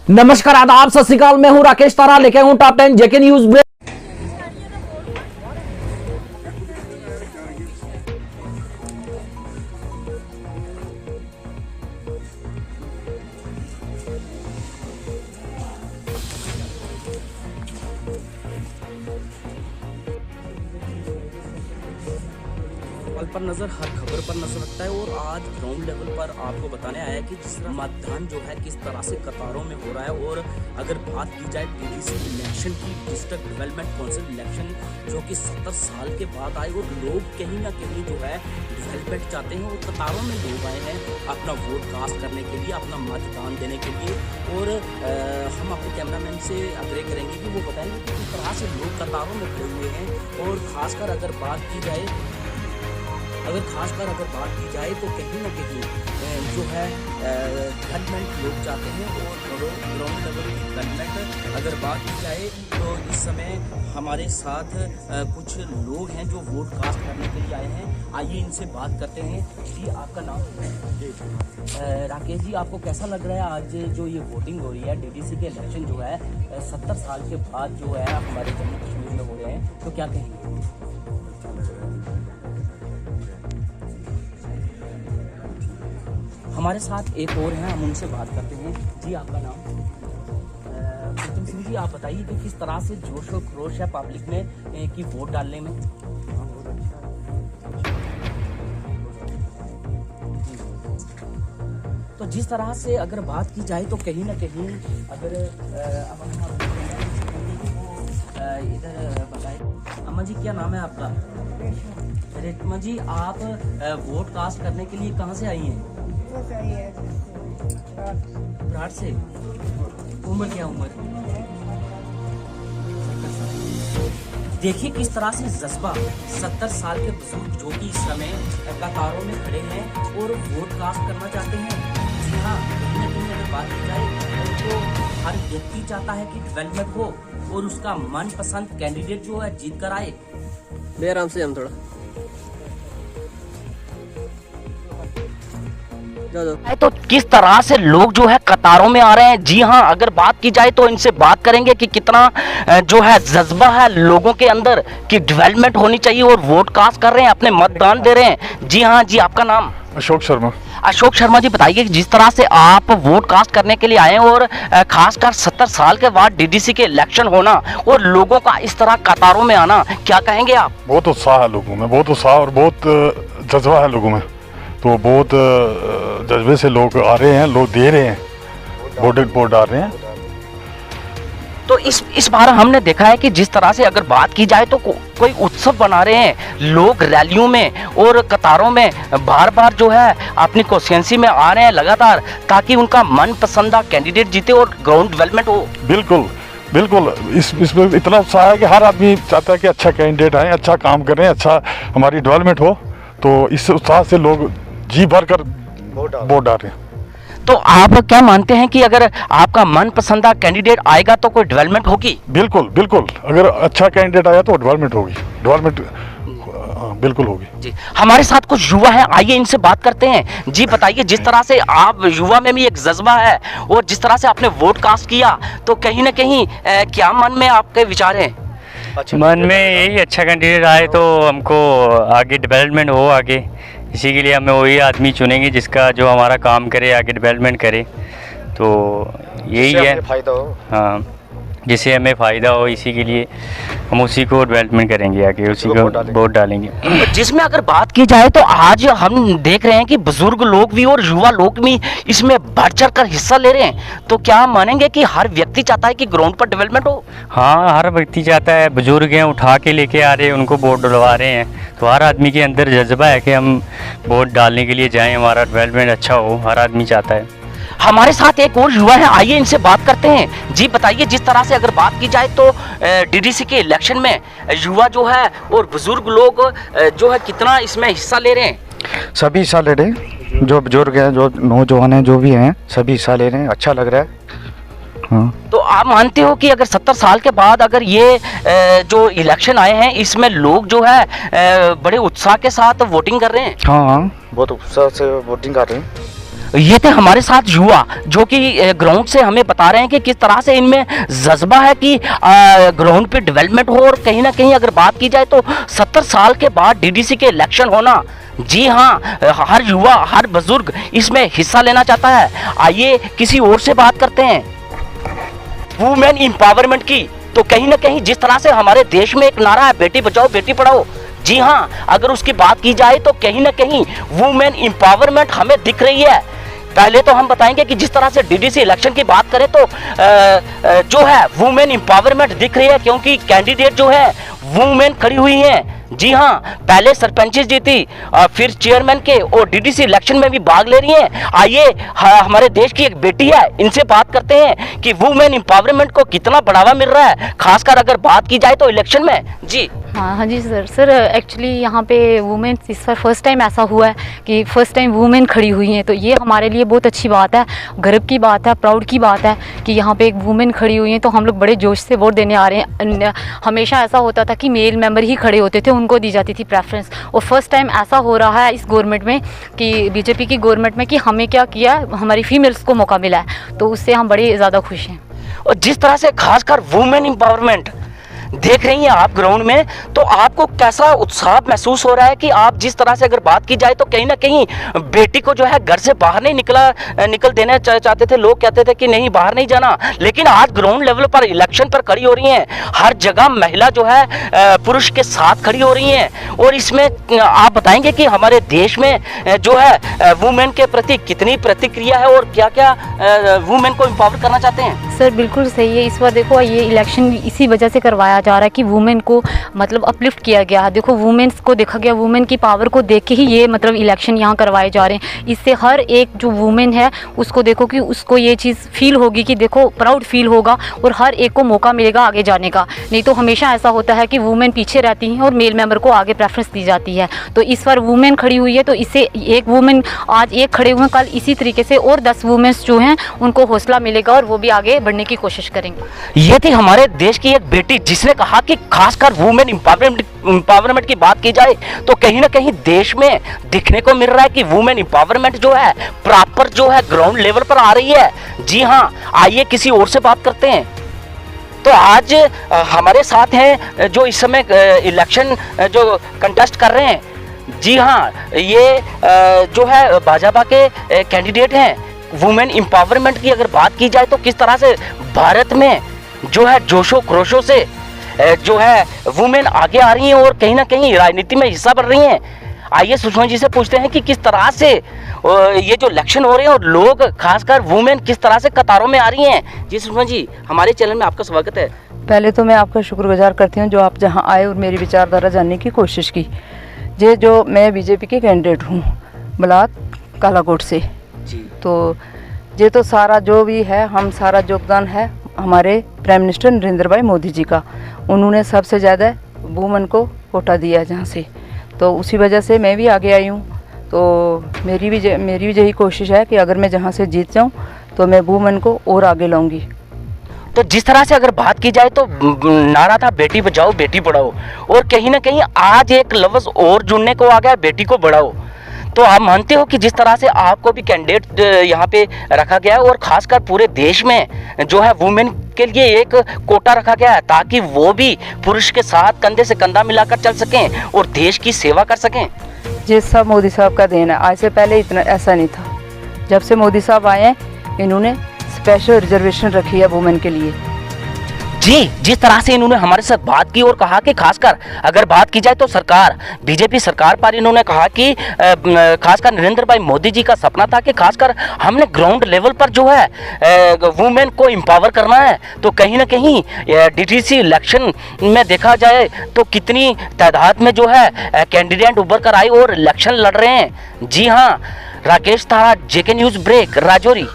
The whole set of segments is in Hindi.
नमस्कार, आदाब, सत श्री अकाल। मैं हूं राकेश तारा, लेके हूं टॉप 10 जेके न्यूज ब्रेक। पर नजर हर खबर पर नजर रखता है और आज ग्राउंड लेवल पर आपको बताने आया है कि जिस तरह मतदान जो है किस तरह से कतारों में हो रहा है। और अगर बात की जाए डीडीसी इलेक्शन की, डिस्ट्रिक्ट डेवलपमेंट काउंसिल इलेक्शन जो कि 70 साल के बाद आए और लोग कहीं ना कहीं जो है डेवलपमेंट चाहते हैं और कतारों में लोग आए हैं अपना वोट कास्ट करने के लिए, अपना मतदान देने के लिए। और हम अपने कैमरामैन से आग्रह करेंगे कि वो बताएंगे कि किस तरह से लोग कतारों में खड़े हुए हैं। और खासकर अगर बात की जाए तो कहीं ना कहीं जो है डेवलपमेंट लोग चाहते हैं और ग्राउंड लेवल डेवलपमेंट अगर बात की जाए तो इस समय हमारे साथ कुछ लोग हैं जो वोट कास्ट करने के लिए आए हैं। आइए इनसे बात करते हैं। जी, आपका नाम? राकेश जी, आपको कैसा लग रहा है आज जो ये वोटिंग हो रही है, डीडीसी के इलेक्शन जो है 70 साल के बाद जो है हमारे जम्मू कश्मीर में हो रहे हैं, तो क्या कहेंगे? हमारे साथ एक और हैं, हम उनसे बात करते हैं। जी, आपका नाम? सचिन सिंह जी, आप बताइए कि किस तरह से जोश और खरोश है पब्लिक में कि वोट डालने में? तो जिस तरह से अगर बात की जाए तो कहीं ना कहीं अगर अब हम इधर बताएं। अम्मा जी, क्या नाम है आपका? रेशमा जी, आप वोट कास्ट करने के लिए कहाँ से आई हैं? ब्राड से। उम्र क्या उम्र? देखिए किस तरह से जज्बा 70 साल के बुजुर्ग जो कि इस समय कतारों में खड़े हैं और वोट कास्ट करना चाहते हैं। जी हाँ, कहीं ना कहीं अगर बात की जाए तो हर व्यक्ति चाहता है कि डेवलपमेंट हो और उसका मनपसंद कैंडिडेट जो है जीत कर आए। बेआराम से हम थोड़ा तो किस तरह से लोग जो है कतारों में आ रहे हैं। जी हाँ, अगर बात की जाए तो इनसे बात करेंगे कि कितना जो है जज्बा है लोगों के अंदर कि डेवलपमेंट होनी चाहिए और वोट कास्ट कर रहे हैं, अपने मतदान दे रहे हैं। जी हाँ जी, आपका नाम? अशोक शर्मा। अशोक शर्मा जी, बताइए कि जिस तरह से आप वोट कास्ट करने के लिए आए हैं और खासकर 70 साल के बाद डीडीसी के इलेक्शन होना और लोगों का इस तरह कतारों में आना, क्या कहेंगे आप? बहुत उत्साह है लोगों में, बहुत उत्साह और बहुत जज्बा है लोगों में। तो बहुत जज्बे से लोग आ रहे हैं, लोग दे रहे हैं, वोट डाल रहे हैं। तो इस बार हमने देखा है कि जिस तरह से अगर बात की जाए तो कोई उत्सव बना रहे हैं लोग, रैलियों में और कतारों में बार बार जो है अपनी कॉन्स्टिट्यूएंसी में आ रहे हैं लगातार, ताकि उनका मनपसंदा कैंडिडेट जीते और ग्राउंड डेवलपमेंट हो। बिल्कुल बिल्कुल, इसमें इतना उत्साह है कि हर आदमी चाहता है कि अच्छा कैंडिडेट आए, अच्छा काम करें, अच्छा हमारी डेवलपमेंट हो। तो इस उत्साह से लोग जी भर कर वोट डाल रहे हैं। तो आप क्या मानते हैं कि अगर आपका मनपसंदा कैंडिडेट आएगा तो कोई डेवलपमेंट होगी? बिल्कुल बिल्कुल, अगर अच्छा कैंडिडेट आया तो डेवलपमेंट होगी, डेवलपमेंट बिल्कुल होगी। जी, हमारे साथ कुछ युवा हैं, आइए इनसे बात करते हैं। जी बताइए, जिस तरह से आप युवा में भी एक जज्बा है और जिस तरह से आपने वोट कास्ट किया, तो कहीं ना कहीं क्या मन में आपके विचार हैं? मन में यही अच्छा कैंडिडेट आए तो हमको आगे डेवलपमेंट हो आगे, इसी के लिए हमें वही आदमी चुनेंगे जिसका जो हमारा काम करे, आगे डेवलपमेंट करे। तो यही है, फ़ायदा हो। हाँ, जिससे हमें फ़ायदा हो, इसी के लिए हम उसी को डेवलपमेंट करेंगे, आगे उसी को वोट डालेंगे। जिसमें अगर बात की जाए तो आज हम देख रहे हैं कि बुजुर्ग लोग भी और युवा लोग भी इसमें बढ़ चढ़ कर हिस्सा ले रहे हैं। तो क्या मानेंगे कि हर व्यक्ति चाहता है कि ग्राउंड पर डेवलपमेंट हो? हाँ, हर व्यक्ति चाहता है। बुजुर्ग हैं, उठा के लेके आ रहे हैं, उनको वोट डलवा रहे हैं। तो हर आदमी के अंदर जज्बा है कि हम वोट डालने के लिए जाएँ, हमारा डेवलपमेंट अच्छा हो, हर आदमी चाहता है। हमारे साथ एक और युवा है, आइए इनसे बात करते हैं। जी बताइए, जिस तरह से अगर बात की जाए तो डीडीसी के इलेक्शन में युवा जो है और बुजुर्ग लोग जो है कितना इसमें हिस्सा ले रहे हैं? सभी हिस्सा ले रहे हैं, जो बुजुर्ग हैं, जो नौजवान हैं, जो भी हैं, सभी हिस्सा ले रहे हैं। अच्छा लग रहा है। हाँ। तो आप मानते हो कि अगर 70 साल के बाद अगर ये जो इलेक्शन आए हैं इसमें लोग जो है बड़े उत्साह के साथ वोटिंग कर रहे हैं? हाँ, बहुत उत्साह से वोटिंग कर रहे हैं। ये थे हमारे साथ युवा जो कि ग्राउंड से हमें बता रहे हैं कि किस तरह से इनमें जज्बा है कि ग्राउंड पे डेवलपमेंट हो। और कहीं ना कहीं अगर बात की जाए तो 70 साल के बाद डीडीसी के इलेक्शन होना, जी हाँ, हर युवा हर बुजुर्ग इसमें हिस्सा लेना चाहता है। आइए किसी और से बात करते हैं वुमेन एम्पावरमेंट की। तो कहीं ना कहीं जिस तरह से हमारे देश में एक नारा है बेटी बचाओ बेटी पढ़ाओ, जी हाँ, अगर उसकी बात की जाए तो कहीं ना कहीं वुमेन एम्पावरमेंट हमें दिख रही है। पहले तो हम बताएंगे कि जिस तरह से डीडीसी इलेक्शन की बात करें तो जो है वुमेन एम्पावरमेंट दिख रही है, क्योंकि कैंडिडेट जो है वुमेन खड़ी हुई हैं। जी हाँ, पहले सरपंचेस जीती, फिर चेयरमैन के और डीडीसी इलेक्शन में भी भाग ले रही हैं। आइए हमारे देश की एक बेटी है, इनसे बात करते हैं कि वुमेन एम्पावरमेंट को कितना बढ़ावा मिल रहा है, खासकर अगर बात की जाए तो इलेक्शन में। जी हाँ जी सर एक्चुअली यहाँ पे वुमेन इस बार फर्स्ट टाइम ऐसा हुआ है कि फर्स्ट टाइम वुमेन खड़ी हुई हैं, तो ये हमारे लिए बहुत अच्छी बात है, गर्व की बात है, प्राउड की बात है कि यहाँ पे एक वुमेन खड़ी हुई हैं। तो हम लोग बड़े जोश से वोट देने आ रहे हैं। हमेशा ऐसा होता था कि मेल मेंबर ही खड़े होते थे, उनको दी जाती थी प्रेफरेंस, और फर्स्ट टाइम ऐसा हो रहा है इस गवर्नमेंट में कि बीजेपी की गवर्नमेंट में कि हमें क्या किया, हमारी फीमेल्स को मौका मिला है, तो उससे हम बड़े ज़्यादा खुश हैं। और जिस तरह से खासकर वुमेन एम्पावरमेंट देख रही हैं आप ग्राउंड में, तो आपको कैसा उत्साह महसूस हो रहा है कि आप जिस तरह से अगर बात की जाए तो कहीं ना कहीं बेटी को जो है घर से बाहर नहीं निकल देना चाहते थे, लोग कहते थे कि नहीं बाहर नहीं जाना, लेकिन आज ग्राउंड लेवल पर इलेक्शन पर खड़ी हो रही हैं, हर जगह महिला जो है पुरुष के साथ खड़ी हो रही हैं। और इसमें आप बताएंगे कि हमारे देश में जो है वुमेन के प्रति कितनी प्रतिक्रिया है और क्या क्या वुमेन को एम्पावर करना चाहते हैं? सर बिल्कुल सही है। इस बार देखो ये इलेक्शन इसी वजह से करवाया जा रहा है कि वुमेन को मतलब अपलिफ्ट किया गया है। देखो वुमेन्स को देखा गया, वुमेन की पावर को देख के ही ये मतलब इलेक्शन यहाँ करवाए जा रहे हैं। इससे हर एक जो वुमेन है उसको देखो कि उसको ये चीज़ फील होगी कि देखो प्राउड फील होगा और हर एक को मौका मिलेगा आगे जाने का। नहीं तो हमेशा ऐसा होता है कि वुमेन पीछे रहती हैं और मेल मेंबर को आगे प्रेफरेंस दी जाती है। तो इस बार वुमेन खड़ी हुई है, तो इससे एक वुमेन आज एक खड़े हुए हैं, कल इसी तरीके से और 10 वुमेन्स जो हैं उनको हौसला मिलेगा और वो भी आगे बढ़ने की कोशिश करेंगे। ये थी हमारे देश की एक बेटी जिसने कहा कि खासकर वुमेन एम्पावरमेंट की बात की जाए तो कहीं ना कहीं देश में दिखने को मिल रहा है कि वुमेन एम्पावरमेंट जो है प्रॉपर जो है ग्राउंड लेवल पर आ रही है। जी हाँ, आइए किसी और से बात करते हैं। तो आज हमारे साथ हैं जो इस समय इलेक्शन जो कंटेस्ट कर रहे हैं। जी हाँ, ये जो है भाजपा के कैंडिडेट हैं। वुमेन एम्पावरमेंट की अगर बात की जाए तो किस तरह से भारत में जो है जोशो खरोशों से जो है वुमेन आगे आ रही हैं और कहीं ना कहीं राजनीति में हिस्सा बन रही हैं। आइए सुषमा जी से पूछते हैं कि किस तरह से ये जो इलेक्शन हो रहे हैं और लोग खासकर वुमेन किस तरह से कतारों में आ रही हैं। जी सुषमा जी, हमारे चैनल में आपका स्वागत है। पहले तो मैं आपका शुक्रगुजार करती हूँ जो आप जहाँ आए और मेरी विचारधारा जानने की कोशिश की। ये जो मैं बीजेपी की कैंडिडेट हूँ ब्लॉक कालाकोट से, तो ये तो सारा जो भी है हम सारा योगदान है हमारे प्राइम मिनिस्टर नरेंद्र भाई मोदी जी का। उन्होंने सबसे ज़्यादा वुमेन को कोटा दिया है जहाँ से, तो उसी वजह से मैं भी आगे आई हूँ। तो मेरी भी यही कोशिश है कि अगर मैं जहाँ से जीत जाऊँ तो मैं वुमेन को और आगे लाऊंगी। तो जिस तरह से अगर बात की जाए तो नारा था बेटी बचाओ बेटी पढ़ाओ, और कहीं ना कहीं आज एक लफ्ज़ और जुड़ने को आ गया बेटी को बढ़ाओ। तो आप मानते हो कि जिस तरह से आपको भी कैंडिडेट यहाँ पे रखा गया है और खासकर पूरे देश में जो है वुमेन के लिए एक कोटा रखा गया है ताकि वो भी पुरुष के साथ कंधे से कंधा मिलाकर चल सकें और देश की सेवा कर सकें? ये सब मोदी साहब का देन है। आज से पहले इतना ऐसा नहीं था। जब से मोदी साहब आए हैं इन्होंने स्पेशल रिजर्वेशन रखी है वुमेन के लिए। जी, जिस तरह से इन्होंने हमारे साथ बात की और कहा कि खासकर अगर बात की जाए तो सरकार बीजेपी सरकार पर इन्होंने कहा कि खासकर नरेंद्र भाई मोदी जी का सपना था कि खासकर हमने ग्राउंड लेवल पर जो है वुमेन को एम्पावर करना है। तो कहीं ना कहीं डीडीसी इलेक्शन में देखा जाए तो कितनी तादाद में जो है कैंडिडेट उभर कर आए और इलेक्शन लड़ रहे हैं। जी हाँ, Rakesh Tara, JK news break, Rajouri.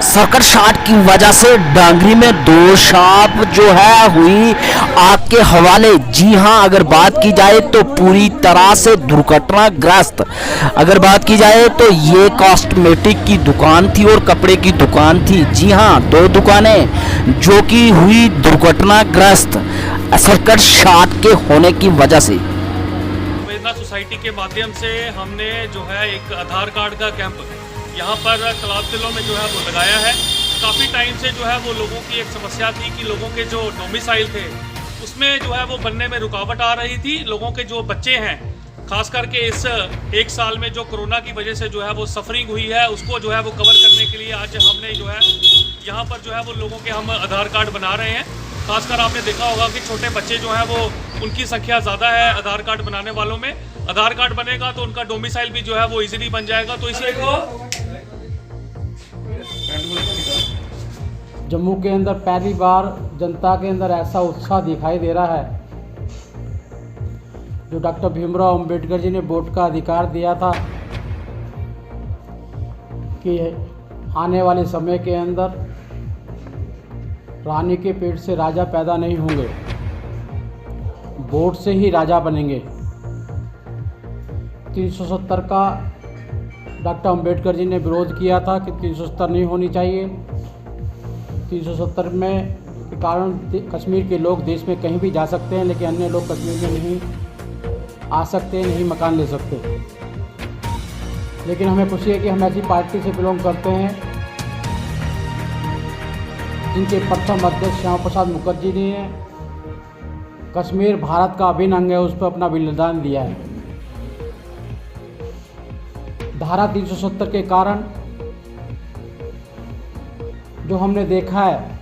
Circuit short की वजह से डांगरी में 2 शॉप जो है हुई आग के हवाले। जी हां, अगर बात की जाए तो पूरी तरह से दुर्घटनाग्रस्त। अगर बात की जाए तो ये कॉस्मेटिक की दुकान थी और कपड़े की दुकान थी। जी हां, 2 दुकानें जो कि हुई दुर्घटनाग्रस्त सर्किट शॉर्ट के होने की वजह से। संवेदना सोसाइटी के माध्यम से हमने जो है एक आधार कार्ड का कैंप यहाँ पर तालाब तिलों में जो है वो लगाया है। काफ़ी टाइम से जो है वो लोगों की एक समस्या थी कि लोगों के जो डोमिसाइल थे उसमें जो है वो बनने में रुकावट आ रही थी। लोगों के जो बच्चे हैं खास करके इस 1 साल में जो कोरोना की वजह से जो है वो सफरिंग हुई है उसको जो है वो कवर करने के लिए आज हमने जो है यहाँ पर जो है वो लोगों के हम आधार कार्ड बना रहे हैं। खासकर आपने देखा होगा कि छोटे बच्चे जो हैं वो उनकी संख्या ज़्यादा है आधार कार्ड बनाने वालों में। आधार कार्ड बनेगा तो उनका डोमिसाइल भी जो है वो इजीली बन जाएगा। तो इसी जम्मू के अंदर पहली बार जनता के अंदर ऐसा उत्साह दिखाई दे रहा है जो डॉक्टर भीमराव अंबेडकर जी ने वोट का अधिकार दिया था कि आने वाले समय के अंदर रानी के पेट से राजा पैदा नहीं होंगे, वोट से ही राजा बनेंगे। 370 का डॉक्टर अंबेडकर जी ने विरोध किया था कि 370 नहीं होनी चाहिए। 370 में के कारण कश्मीर के लोग देश में कहीं भी जा सकते हैं, लेकिन अन्य लोग कश्मीर में नहीं आ सकते, नहीं मकान ले सकते। लेकिन हमें खुशी है कि हम ऐसी पार्टी से बिलोंग करते हैं जिनके प्रथम अध्यक्ष श्यामा प्रसाद मुखर्जी ने कश्मीर भारत का अभिन्न अंग है उस पर अपना बलिदान दिया है। धारा 370 के कारण जो हमने देखा है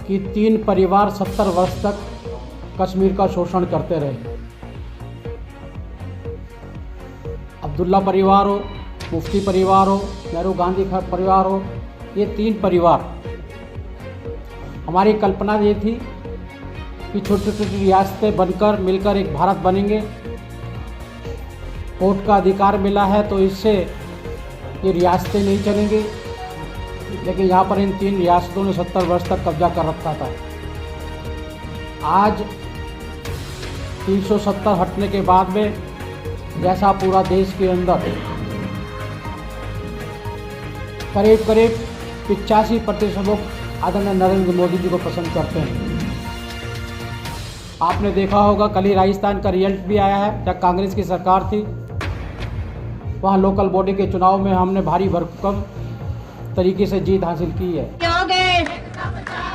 कि 3 परिवार 70 वर्ष तक कश्मीर का शोषण करते रहे। अब्दुल्ला परिवार हो, मुफ्ती परिवार हो, नेहरू गांधी परिवार हो, ये 3 परिवार। हमारी कल्पना ये थी कि छोटी छोटी रियासतें बनकर मिलकर एक भारत बनेंगे। वोट का अधिकार मिला है तो इससे ये रियासतें नहीं चलेंगी, लेकिन यहाँ पर इन 3 रियासतों ने 70 वर्ष तक कब्जा कर रखा था। आज 370 हटने के बाद में जैसा पूरा देश के अंदर करीब 85% लोग आदरणीय नरेंद्र मोदी जी को पसंद करते हैं। आपने देखा होगा कल ही राजस्थान का रिजल्ट भी आया है, जब कांग्रेस की सरकार थी वहाँ लोकल बॉडी के चुनाव में हमने भारी भरकम तरीके से जीत हासिल की है।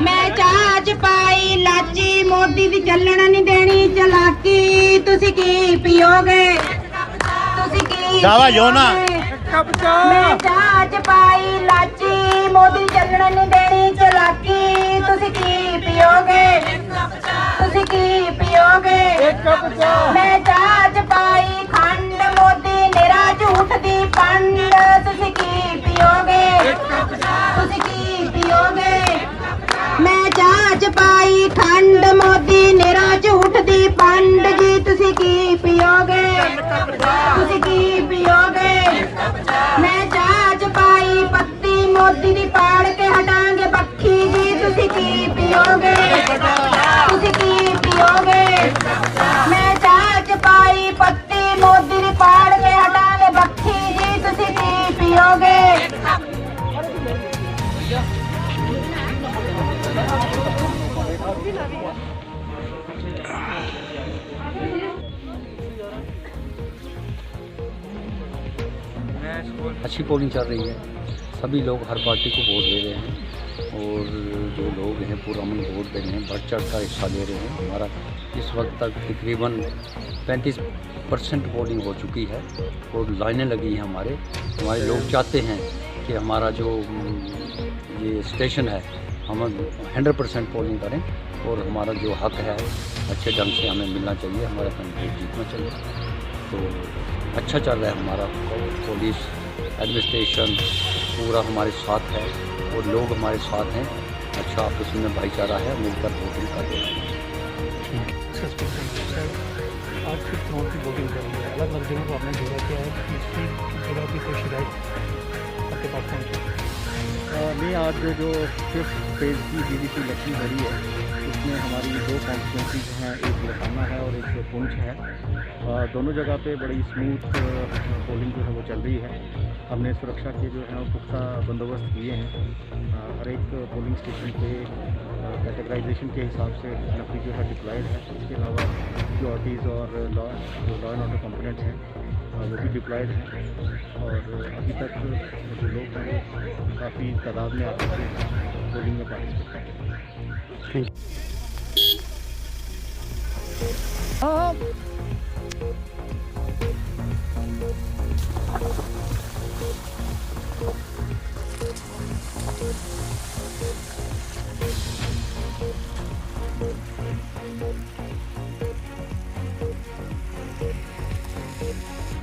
मैं चाच पाई लाची मोदी दी चलण नहीं देनी चलाकी तुसी की पियोगे तुसी की मैं चाच पाई लाची मोदी चलण नहीं देनी चलाकी तुसी की पियोगे मैं चाच पाई खंड मोदी निरा झूठ दी पंड तुसी की पियोगे मैं चाच पाई खंड मोदी निरा झूठ दी पंड जी तुसी की पियोगे मैं चाच पाई पत्ती मोदी दी पाड़ के हटांगे बक्खी जी तुसी की पियोगे मैं चाच पाई पत्ती मोदी दी पाड़ के हटांगे बक्खी जी तुसी की पियोगे। अच्छी पोलिंग चल रही है, सभी लोग हर पार्टी को वोट दे रहे हैं और जो लोग हैं पूरा मन वोट दे रहे हैं, बढ़ चढ़ कर हिस्सा ले रहे हैं। हमारा इस वक्त तक तकरीबन 35% पोलिंग हो चुकी है और लाइनें लगी हैं। हमारे लोग चाहते हैं कि हमारा जो ये स्टेशन है हम 100% पोलिंग करें और हमारा जो हक है अच्छे ढंग से हमें मिलना चाहिए, हमारा कैंडिडेट जीतना चाहिए। तो अच्छा चल रहा है हमारा, पुलिस एडमिनिस्ट्रेशन पूरा हमारे साथ है और लोग हमारे साथ हैं। अच्छा आपस में भाईचारा है, मिलकर वोटिंग कर रहे हैं। आज फिर चुनाव की वोटिंग करेंगे, अलग अलग जगहों को आपने जोड़ा किया है, इसकी जगह की कोई शिकायत आपके पास पहुँची? मैं आज जो 5th फेज़ की DDC इलेक्शन लड़ी है उसमें हमारी 2 कॉन्स्टिट्यूंसी जो हैं, एक लखाना है और एक पुंछ है। दोनों जगह पे बड़ी स्मूथ पोलिंग जो है वो चल रही है। हमने सुरक्षा के जो है वो पुख्ता बंदोबस्त किए हैं। हर एक पोलिंग स्टेशन पे कैटेगराइजेशन के हिसाब से नफरी जो है डिप्लॉयड है। इसके अलावा सिक्योरिटीज़ और लॉ एंड ऑर्डर कंपोनेंट्स हैं वो भी डिप्लॉयड हैं। और अभी तक जो लोग हैं काफ़ी तादाद में आकर के पोलिंग में पार्टिसिपेट कर रहे हैं।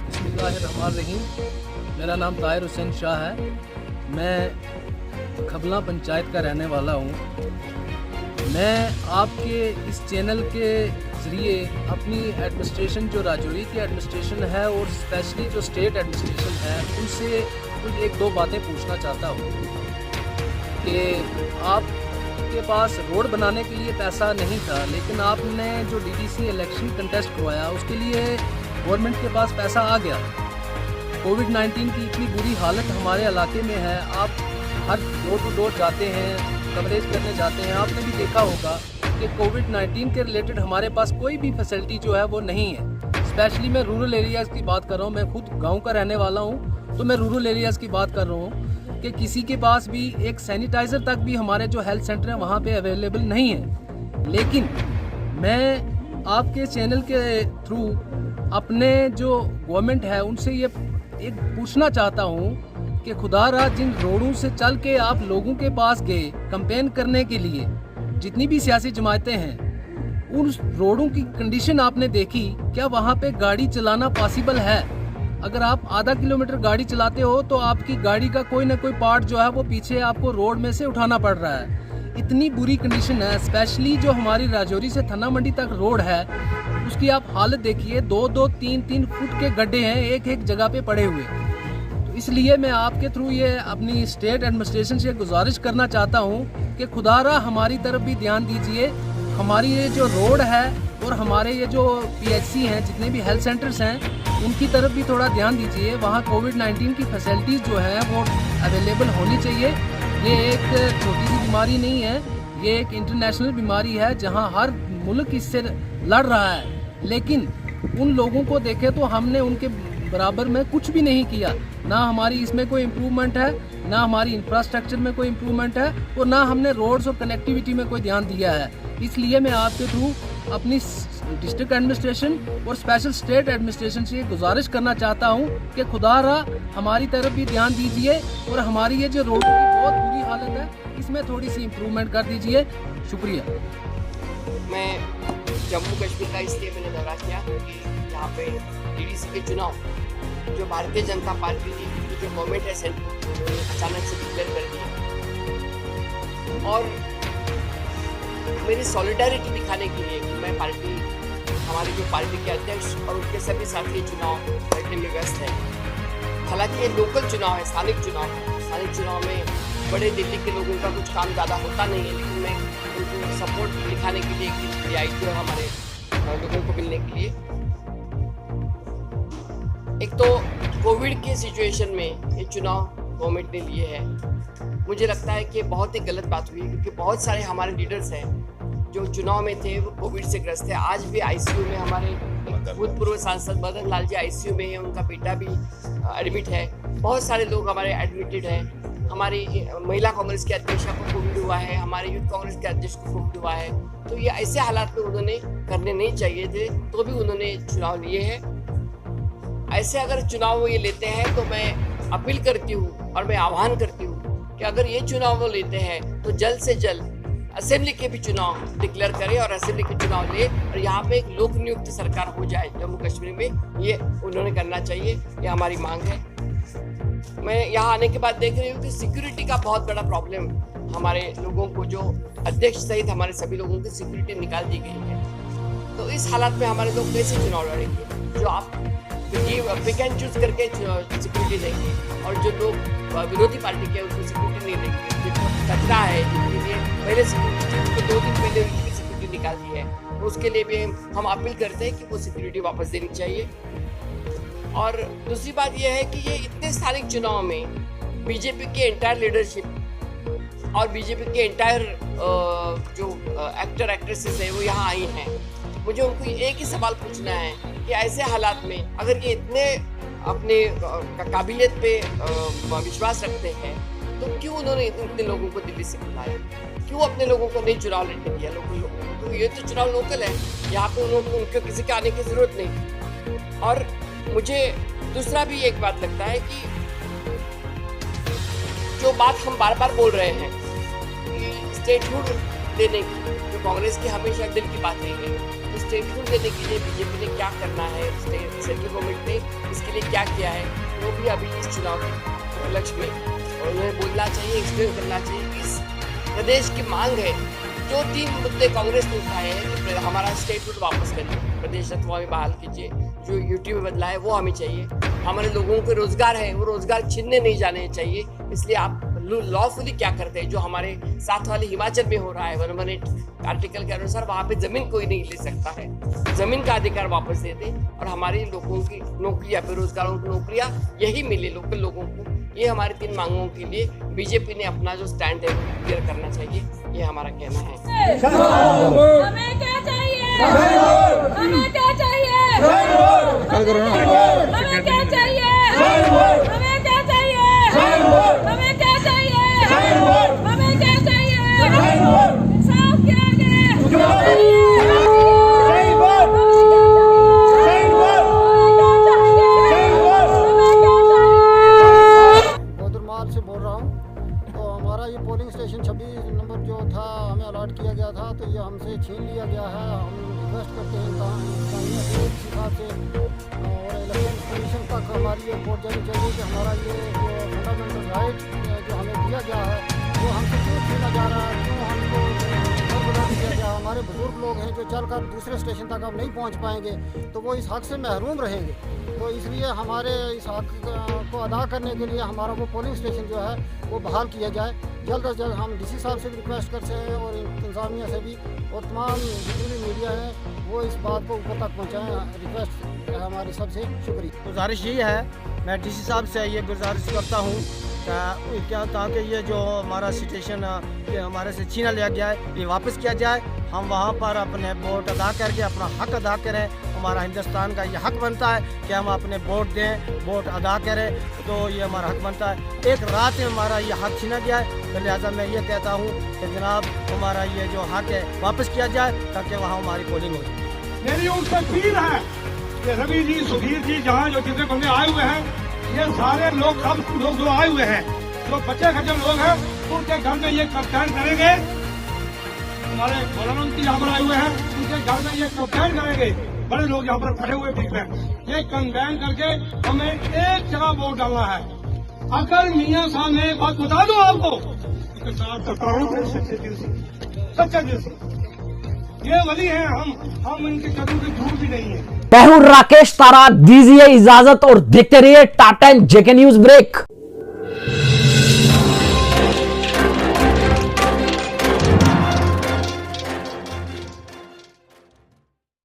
बिस्मिल्लाहिर्रहमानिर्रहीम। मेरा नाम ताहिर हुसैन शाह है। मैं खबला पंचायत का रहने वाला हूँ। मैं आपके इस चैनल के ज़रिए अपनी एडमिनिस्ट्रेशन जो राजौरी की एडमिनिस्ट्रेशन है और स्पेशली जो स्टेट एडमिनिस्ट्रेशन है उनसे कुछ 1-2 बातें पूछना चाहता हूँ कि आपके पास रोड बनाने के लिए पैसा नहीं था, लेकिन आपने जो DDC इलेक्शन कंटेस्ट करवाया उसके लिए गवर्नमेंट के पास पैसा आ गया। कोविड-19 की इतनी बुरी हालत हमारे इलाके में है, आप हर डोर टू डोर जाते हैं, कवरेज करने जाते हैं, आपने भी देखा होगा कि कोविड-19 के रिलेटेड हमारे पास कोई भी फैसिलिटी जो है वो नहीं है। स्पेशली मैं रूरल एरियाज़ की बात कर रहा हूँ। मैं खुद गांव का रहने वाला हूँ, तो मैं रूरल एरियाज़ की बात कर रहा हूँ कि किसी के पास भी एक सैनिटाइज़र तक भी हमारे जो हेल्थ सेंटर हैं वहाँ पे अवेलेबल नहीं है। लेकिन मैं आपके चैनल के थ्रू अपने जो गवर्नमेंट है उनसे ये एक पूछना चाहता हूँ कि खुदारा जिन रोडों से चल के आप लोगों के पास गए कैंपेन करने के लिए, जितनी भी सियासी जमातें हैं, उन रोडों की कंडीशन आपने देखी? क्या वहाँ पे गाड़ी चलाना पॉसिबल है? अगर आप आधा किलोमीटर गाड़ी चलाते हो तो आपकी गाड़ी का कोई ना कोई पार्ट जो है वो पीछे आपको रोड में से उठाना पड़ रहा है। इतनी बुरी कंडीशन है। स्पेशली जो हमारी राजौरी से थन्ना मंडी तक रोड है उसकी आप हालत देखिए, 2-2, 3-3 फुट के गड्ढे हैं एक जगह पे पड़े हुए। तो इसलिए मैं आपके थ्रू ये अपनी स्टेट एडमिनिस्ट्रेशन से गुजारिश करना चाहता हूँ कि खुदारा हमारी तरफ भी ध्यान दीजिए। हमारी ये जो रोड है और हमारे ये जो PHC हैं, जितने भी हेल्थ सेंटर्स हैं, उनकी तरफ भी थोड़ा ध्यान दीजिए। वहाँ कोविड-19 की फैसिलिटीज़ जो है वो अवेलेबल होनी चाहिए। ये एक छोटी सी बीमारी नहीं है, ये एक इंटरनेशनल बीमारी है जहाँ हर मुल्क इससे लड़ रहा है। लेकिन उन लोगों को देखें तो हमने उनके बराबर में कुछ भी नहीं किया। ना हमारी इसमें कोई इम्प्रूवमेंट है, ना हमारी इंफ्रास्ट्रक्चर में कोई इम्प्रूवमेंट है और ना हमने रोड्स और कनेक्टिविटी में कोई ध्यान दिया है। इसलिए मैं आपके थ्रू अपनी डिस्ट्रिक्ट एडमिनिस्ट्रेशन और स्पेशल स्टेट एडमिनिस्ट्रेशन से गुजारिश करना चाहता हूँ कि खुदारा हमारी तरफ भी ध्यान दीजिए और हमारी ये जो रोड की बहुत बुरी हालत है इसमें थोड़ी सी इम्प्रूवमेंट कर दीजिए। शुक्रिया। मैं जम्मू कश्मीर का इसलिए मैंने दौरा किया क्योंकि यहाँ पे DDC के चुनाव जो भारतीय जनता पार्टी की जो गवर्नमेंट है सेंटर उन्होंने अचानक से डिक्लेयर कर दी और मेरी सॉलिडारिटी दिखाने के लिए कि मैं पार्टी, हमारी जो पार्टी के अध्यक्ष और उनके सभी साथी चुनाव लड़ने में व्यस्त हैं। हालांकि ये लोकल चुनाव है, स्थानिक चुनाव है। स्थानिक चुनाव में बड़े दिल्ली के लोगों का कुछ काम ज़्यादा होता नहीं है, लेकिन मैं उनको सपोर्ट दिखाने के लिए एक दिन आई थी और हमारे लोगों को मिलने के लिए। एक तो कोविड के सिचुएशन में ये चुनाव गवर्नमेंट ने लिए है, मुझे लगता है कि बहुत ही गलत बात हुई क्योंकि बहुत सारे हमारे लीडर्स हैं जो चुनाव में थे वो कोविड से ग्रस्त थे। आज भी ICU में हमारे भूतपूर्व सांसद मदन लाल जी ICU में हैं, उनका बेटा भी एडमिट है। बहुत सारे लोग हमारे एडमिटेड हैं। हमारी महिला कांग्रेस के अध्यक्षा को कोविड हुआ है, हमारे यूथ कांग्रेस के अध्यक्ष को कोविड हुआ है। तो ये ऐसे हालात में उन्होंने करने नहीं चाहिए थे, तो भी उन्होंने चुनाव लिए हैं। ऐसे अगर चुनाव वो ये लेते हैं तो मैं अपील करती हूँ और मैं आह्वान करती हूँ कि अगर ये चुनाव वो लेते हैं तो जल्द से जल्द असेंबली के भी चुनाव डिक्लेयर करें और असेंबली के चुनाव ले और यहाँ पे एक लोक नियुक्त सरकार हो जाए जम्मू कश्मीर में। ये उन्होंने करना चाहिए, ये हमारी मांग है। मैं यहाँ आने के बाद देख रही हूँ कि सिक्योरिटी का बहुत बड़ा प्रॉब्लम हमारे लोगों को, जो अध्यक्ष सहित हमारे सभी लोगों की सिक्योरिटी निकाल दी गई है। तो इस हालात में हमारे लोग कैसे चुनाव लड़ेंगे? जो आप क्योंकि पिक एंड चूज करके सिक्योरिटी देंगे और जो लोग विरोधी पार्टी के उनको सिक्योरिटी नहीं देंगे। जिनको कचरा है, जिनके लिए पहले सिक्योरिटी उनको 2 दिन पहले उनकी सिक्योरिटी निकाल दी है, तो उसके लिए भी हम अपील करते हैं कि वो सिक्योरिटी वापस देनी चाहिए। और दूसरी बात यह है कि ये इतने स्थानिक चुनाव में बीजेपी के एंटायर लीडरशिप और बीजेपी के एंटायर जो एक्टर एक्ट्रेसेस है वो यहाँ आई हैं। मुझे उनको एक ही सवाल पूछना है कि ऐसे हालात में अगर ये इतने अपने काबिलियत पे विश्वास रखते हैं तो क्यों उन्होंने इतने लोगों को दिल्ली से बुलाया, क्यों अपने लोगों को नहीं चुनाव लड़ने दिया लोकल लोगों को? तो ये तो चुनाव लोकल है, यहाँ पे उनको किसी के आने की जरूरत नहीं। और मुझे दूसरा भी एक बात लगता है कि जो बात हम बार बार बोल रहे हैं कि स्टेटहुड देने की, जो कांग्रेस की हमेशा दिल की बात रही है, तो स्टेटहुड देने के लिए बीजेपी ने क्या करना है, सेंट्रल गवर्नमेंट ने इसके लिए क्या किया है, वो भी अभी इस चुनाव के लक्ष्य में और उन्हें बोलना चाहिए, एक्सप्लेन करना चाहिए कि इस प्रदेश की मांग है। जो 3 मुद्दे कांग्रेस ने उठाए हैं कि हमारा स्टेटहुड वापस करिए, प्रदेशत्व हमें बहाल कीजिए, जो यूटी में बदला है वो हमें चाहिए, हमारे लोगों को रोजगार है वो रोजगार छीनने नहीं जाने चाहिए। इसलिए आप लॉफुली क्या करते हैं, जो हमारे साथ वाले हिमाचल में हो रहा है 118 आर्टिकल के अनुसार, वहाँ पे जमीन कोई नहीं ले सकता है, जमीन का अधिकार वापस दे दें और हमारे लोगों की नौकरियां, बेरोजगारों की नौकरियां यही मिले लोकल लोगों को। ये हमारी 3 मांगों के लिए बीजेपी ने अपना जो स्टैंड है क्लियर करना चाहिए, ये हमारा कहना है। हमें क्या चाहिए? हमें क्या चाहिए? हमें क्या चाहिए? हमें क्या चाहिए? हमें क्या चाहिए? हमें क्या चाहिए? साफ के आगे से बोल रहा हूँ। तो हमारा ये पोलिंग स्टेशन 26 नंबर जो था हमें अलॉट किया गया था, तो ये हमसे छीन लिया गया है। हम रिक्वेस्ट करते हैं इस हिसाब से और इलेक्शन कमीशन तक हमारी ये रिपोर्ट जानी चाहिए कि हमारा ये जो फंडामेंटल राइट जो हमें दिया गया है वो हमसे क्यों छीना जा रहा है, क्यों हमको दिया गया। हमारे बुजुर्ग लोग हैं जो चलकर दूसरे स्टेशन तक अब नहीं पहुँच पाएंगे, तो वो इस हक से महरूम रहेंगे। तो इसलिए हमारे इस हक को अदा करने के लिए हमारा वो पोलिंग स्टेशन जो है वो बहाल किया जाए जल्द से जल्द। हम डीसी साहब से भी रिक्वेस्ट करते हैं और इंतजामिया से भी और तमाम जितनी भी मीडिया है वो इस बात को ऊपर तक पहुँचाएँ। रिक्वेस्ट है हमारी सबसे, शुक्रिया। गुजारिश ये है, मैं डीसी साहब से ये गुजारिश करता हूँ क्या ताकि ये जो हमारा स्टेशन ये हमारे से छीना लिया गया है ये वापस किया जाए। हम वहाँ पर अपने वोट अदा करके अपना हक अदा करें। हमारा हिंदुस्तान का ये हक बनता है कि हम अपने वोट दें, वोट अदा करें, तो ये हमारा हक बनता है। एक रात में हमारा ये हक छीना गया है, तो लिहाजा मैं ये कहता हूँ कि जनाब हमारा ये जो हक है वापस किया जाए ताकि वहाँ हमारी पोलिंग हो जाए। मेरी उनसे अपील है कि रवि जी, सुधीर जी, जहाँ जो जितने बंदे आए हुए हैं, ये सारे लोग सब लोग जो आए हुए हैं, जो बच्चे खच्चे लोग हैं, उनके घर में ये कैंपेन करेंगे। हमारे प्रधानमंत्री यहाँ पर आए हुए हैं, उनके घर में ये कैंपेन करेंगे। बड़े लोग यहाँ पर खड़े हुए ठीक है, ये कैंपेन करके हमें एक जगह वोट डालना है। अगर मियाँ साहब ने एक बात बता दो आपको, सच्चे दिल से ये वली है, हम इनके कदम से दूर भी नहीं है। मैं हूं राकेश तारा, दीजिए इजाजत और देखते रहिए tata and JK news break.